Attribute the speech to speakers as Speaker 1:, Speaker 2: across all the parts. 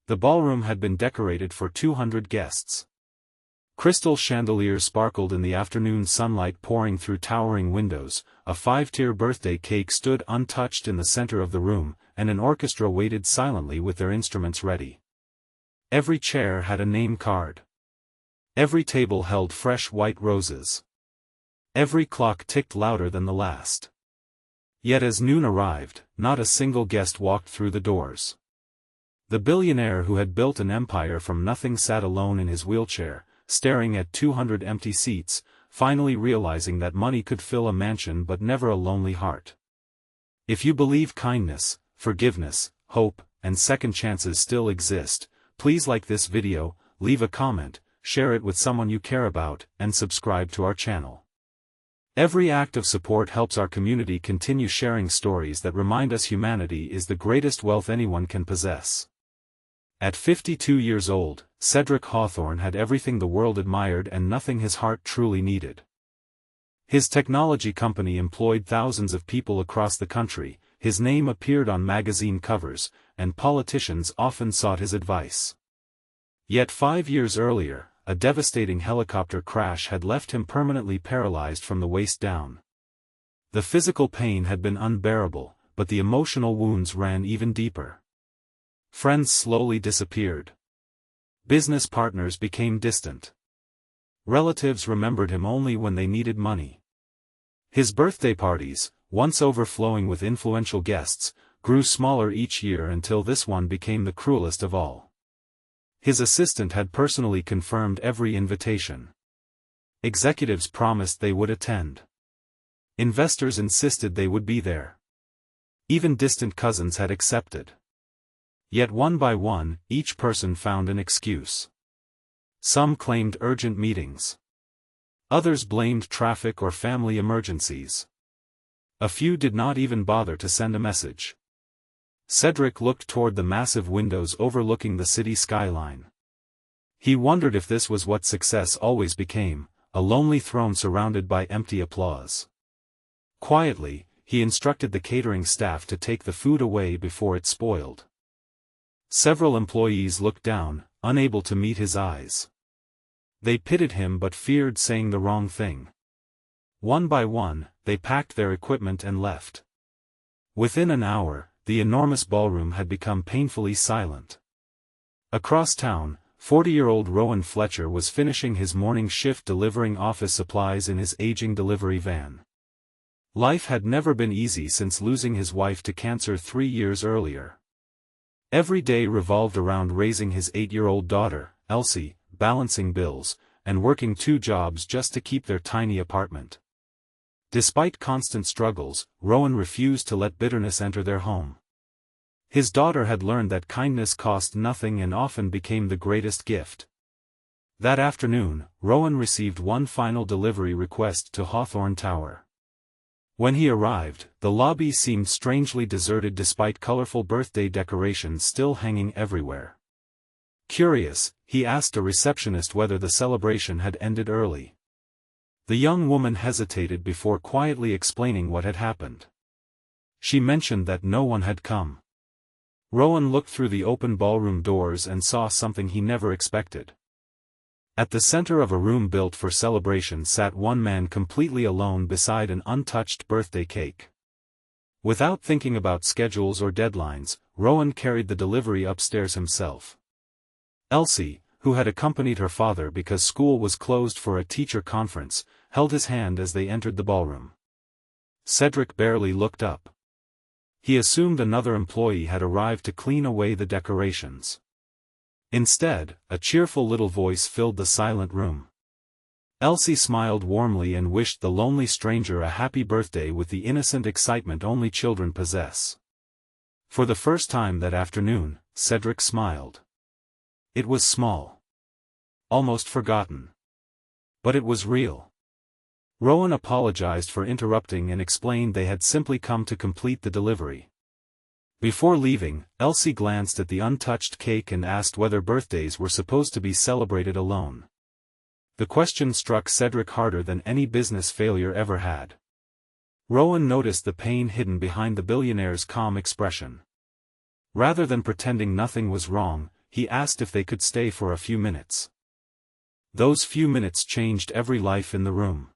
Speaker 1: The ballroom had been decorated for 200 guests. Crystal chandeliers sparkled in the afternoon sunlight pouring through towering windows, a 5-tier birthday cake stood untouched in the center of the room, and an orchestra waited silently with their instruments ready. Every chair had a name card. Every table held fresh white roses. Every clock ticked louder than the last. Yet as noon arrived, not a single guest walked through the doors. The billionaire who had built an empire from nothing sat alone in his wheelchair, staring at 200 empty seats, finally realizing that money could fill a mansion but never a lonely heart. If you believe kindness, forgiveness, hope, and second chances still exist, please like this video, leave a comment, share it with someone you care about, and subscribe to our channel. Every act of support helps our community continue sharing stories that remind us humanity is the greatest wealth anyone can possess. At 52 years old, Cedric Hawthorne had everything the world admired and nothing his heart truly needed. His technology company employed thousands of people across the country, his name appeared on magazine covers, and politicians often sought his advice. Yet 5 years earlier, a devastating helicopter crash had left him permanently paralyzed from the waist down. The physical pain had been unbearable, but the emotional wounds ran even deeper. Friends slowly disappeared. Business partners became distant. Relatives remembered him only when they needed money. His birthday parties, once overflowing with influential guests, grew smaller each year until this one became the cruelest of all. His assistant had personally confirmed every invitation. Executives promised they would attend. Investors insisted they would be there. Even distant cousins had accepted. Yet one by one, each person found an excuse. Some claimed urgent meetings. Others blamed traffic or family emergencies. A few did not even bother to send a message. Cedric looked toward the massive windows overlooking the city skyline. He wondered if this was what success always became, a lonely throne surrounded by empty applause. Quietly, he instructed the catering staff to take the food away before it spoiled. Several employees looked down, unable to meet his eyes. They pitied him but feared saying the wrong thing. One by one, they packed their equipment and left. Within an hour, the enormous ballroom had become painfully silent. Across town, 40-year-old Rowan Fletcher was finishing his morning shift delivering office supplies in his aging delivery van. Life had never been easy since losing his wife to cancer 3 years earlier. Every day revolved around raising his 8-year-old daughter, Elsie, balancing bills, and working 2 jobs just to keep their tiny apartment. Despite constant struggles, Rowan refused to let bitterness enter their home. His daughter had learned that kindness cost nothing and often became the greatest gift. That afternoon, Rowan received one final delivery request to Hawthorne Tower. When he arrived, the lobby seemed strangely deserted despite colorful birthday decorations still hanging everywhere. Curious, he asked a receptionist whether the celebration had ended early. The young woman hesitated before quietly explaining what had happened. She mentioned that no one had come. Rowan looked through the open ballroom doors and saw something he never expected. At the center of a room built for celebration sat one man completely alone beside an untouched birthday cake. Without thinking about schedules or deadlines, Rowan carried the delivery upstairs himself. Elsie, who had accompanied her father because school was closed for a teacher conference, held his hand as they entered the ballroom. Cedric barely looked up. He assumed another employee had arrived to clean away the decorations. Instead, a cheerful little voice filled the silent room. Elsie smiled warmly and wished the lonely stranger a happy birthday with the innocent excitement only children possess. For the first time that afternoon, Cedric smiled. It was small. Almost forgotten. But it was real. Rowan apologized for interrupting and explained they had simply come to complete the delivery. Before leaving, Elsie glanced at the untouched cake and asked whether birthdays were supposed to be celebrated alone. The question struck Cedric harder than any business failure ever had. Rowan noticed the pain hidden behind the billionaire's calm expression. Rather than pretending nothing was wrong, he asked if they could stay for a few minutes. Those few minutes changed every life in the room.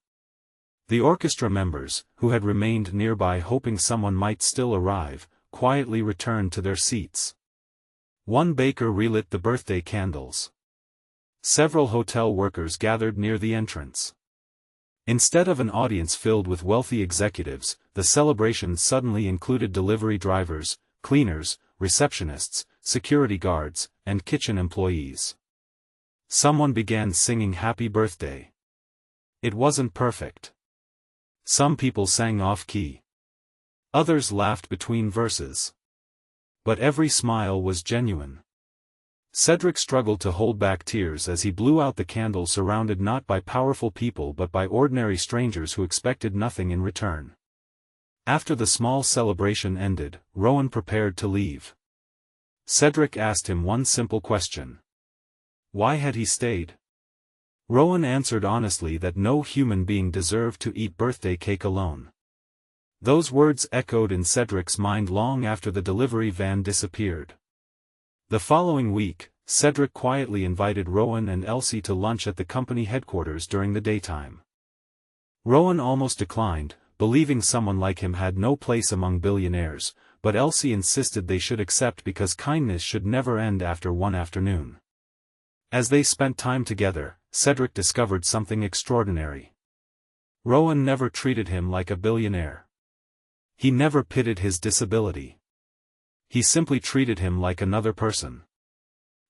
Speaker 1: The orchestra members, who had remained nearby hoping someone might still arrive, quietly returned to their seats. One baker relit the birthday candles. Several hotel workers gathered near the entrance. Instead of an audience filled with wealthy executives, the celebration suddenly included delivery drivers, cleaners, receptionists, security guards, and kitchen employees. Someone began singing Happy Birthday. It wasn't perfect. Some people sang off-key. Others laughed between verses. But every smile was genuine. Cedric struggled to hold back tears as he blew out the candle, surrounded not by powerful people but by ordinary strangers who expected nothing in return. After the small celebration ended, Rowan prepared to leave. Cedric asked him one simple question. Why had he stayed? Rowan answered honestly that no human being deserved to eat birthday cake alone. Those words echoed in Cedric's mind long after the delivery van disappeared. The following week, Cedric quietly invited Rowan and Elsie to lunch at the company headquarters during the daytime. Rowan almost declined, believing someone like him had no place among billionaires, but Elsie insisted they should accept because kindness should never end after one afternoon. As they spent time together, Cedric discovered something extraordinary. Rowan never treated him like a billionaire. He never pitted his disability. He simply treated him like another person.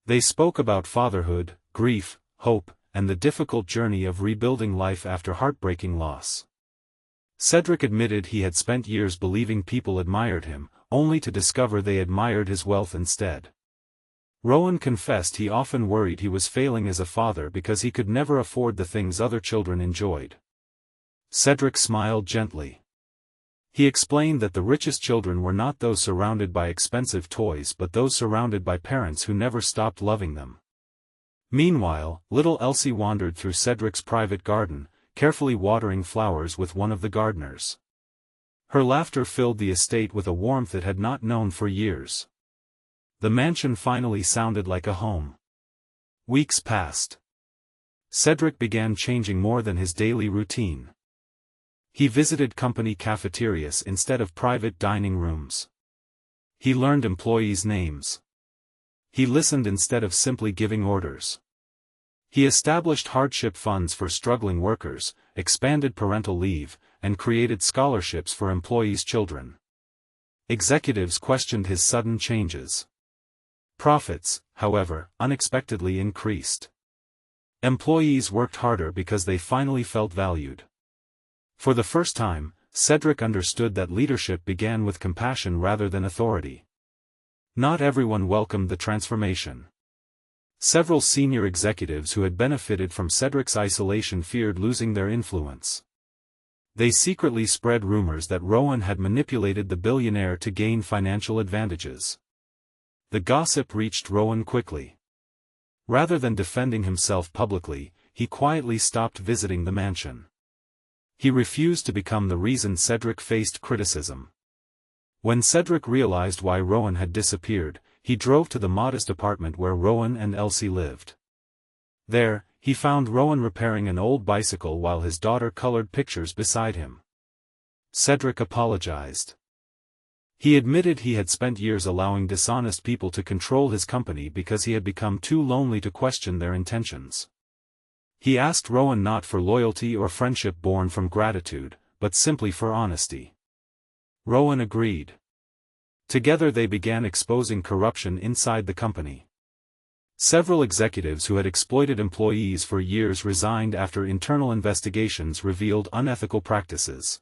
Speaker 1: They spoke about fatherhood, grief, hope, and the difficult journey of rebuilding life after heartbreaking loss. Cedric admitted he had spent years believing people admired him, only to discover they admired his wealth instead. Rowan confessed he often worried he was failing as a father because he could never afford the things other children enjoyed. Cedric smiled gently. He explained that the richest children were not those surrounded by expensive toys but those surrounded by parents who never stopped loving them. Meanwhile, little Elsie wandered through Cedric's private garden, carefully watering flowers with one of the gardeners. Her laughter filled the estate with a warmth it had not known for years. The mansion finally sounded like a home. Weeks passed. Cedric began changing more than his daily routine. He visited company cafeterias instead of private dining rooms. He learned employees' names. He listened instead of simply giving orders. He established hardship funds for struggling workers, expanded parental leave, and created scholarships for employees' children. Executives questioned his sudden changes. Profits, however, unexpectedly increased. Employees worked harder because they finally felt valued. For the first time, Cedric understood that leadership began with compassion rather than authority. Not everyone welcomed the transformation. Several senior executives who had benefited from Cedric's isolation feared losing their influence. They secretly spread rumors that Rowan had manipulated the billionaire to gain financial advantages. The gossip reached Rowan quickly. Rather than defending himself publicly, he quietly stopped visiting the mansion. He refused to become the reason Cedric faced criticism. When Cedric realized why Rowan had disappeared, he drove to the modest apartment where Rowan and Elsie lived. There, he found Rowan repairing an old bicycle while his daughter colored pictures beside him. Cedric apologized. He admitted he had spent years allowing dishonest people to control his company because he had become too lonely to question their intentions. He asked Rowan not for loyalty or friendship born from gratitude, but simply for honesty. Rowan agreed. Together they began exposing corruption inside the company. Several executives who had exploited employees for years resigned after internal investigations revealed unethical practices.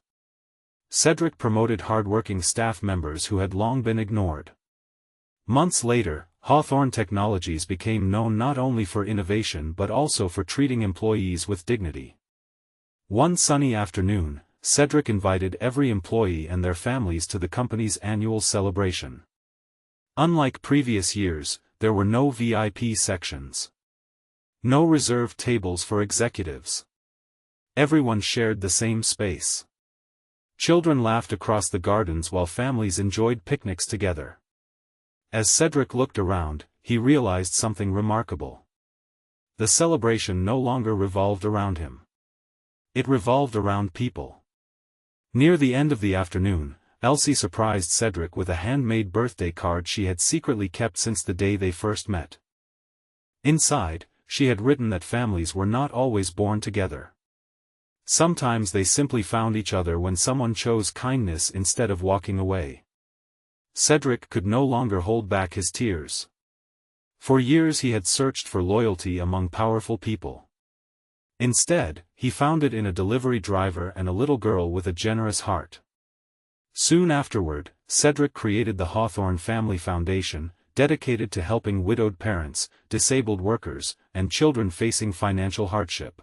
Speaker 1: Cedric promoted hard-working staff members who had long been ignored. Months later, Hawthorne Technologies became known not only for innovation but also for treating employees with dignity. One sunny afternoon, Cedric invited every employee and their families to the company's annual celebration. Unlike previous years, there were no VIP sections. No reserved tables for executives. Everyone shared the same space. Children laughed across the gardens while families enjoyed picnics together. As Cedric looked around, he realized something remarkable. The celebration no longer revolved around him. It revolved around people. Near the end of the afternoon, Elsie surprised Cedric with a handmade birthday card she had secretly kept since the day they first met. Inside, she had written that families were not always born together. Sometimes they simply found each other when someone chose kindness instead of walking away. Cedric could no longer hold back his tears. For years he had searched for loyalty among powerful people. Instead, he found it in a delivery driver and a little girl with a generous heart. Soon afterward, Cedric created the Hawthorne Family Foundation, dedicated to helping widowed parents, disabled workers, and children facing financial hardship.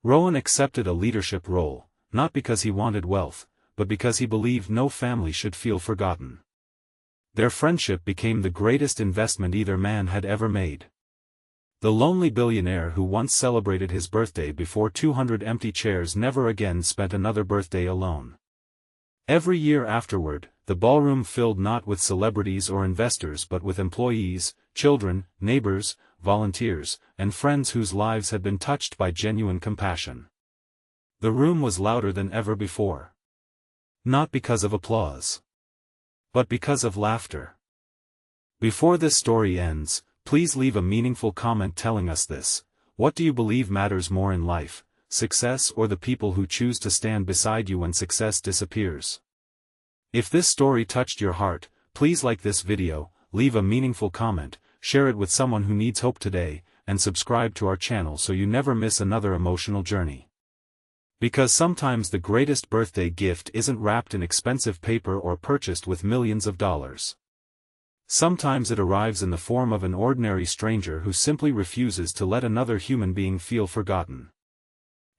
Speaker 1: Rowan accepted a leadership role, not because he wanted wealth, but because he believed no family should feel forgotten. Their friendship became the greatest investment either man had ever made. The lonely billionaire who once celebrated his birthday before 200 empty chairs never again spent another birthday alone. Every year afterward, the ballroom filled not with celebrities or investors but with employees, children, neighbors, volunteers, and friends whose lives had been touched by genuine compassion. The room was louder than ever before. Not because of applause, but because of laughter. Before this story ends, please leave a meaningful comment telling us this: what do you believe matters more in life, success or the people who choose to stand beside you when success disappears? If this story touched your heart, please like this video, leave a meaningful comment, share it with someone who needs hope today, and subscribe to our channel so you never miss another emotional journey. Because sometimes the greatest birthday gift isn't wrapped in expensive paper or purchased with millions of dollars. Sometimes it arrives in the form of an ordinary stranger who simply refuses to let another human being feel forgotten.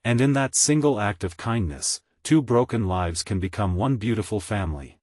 Speaker 1: And in that single act of kindness, two broken lives can become one beautiful family.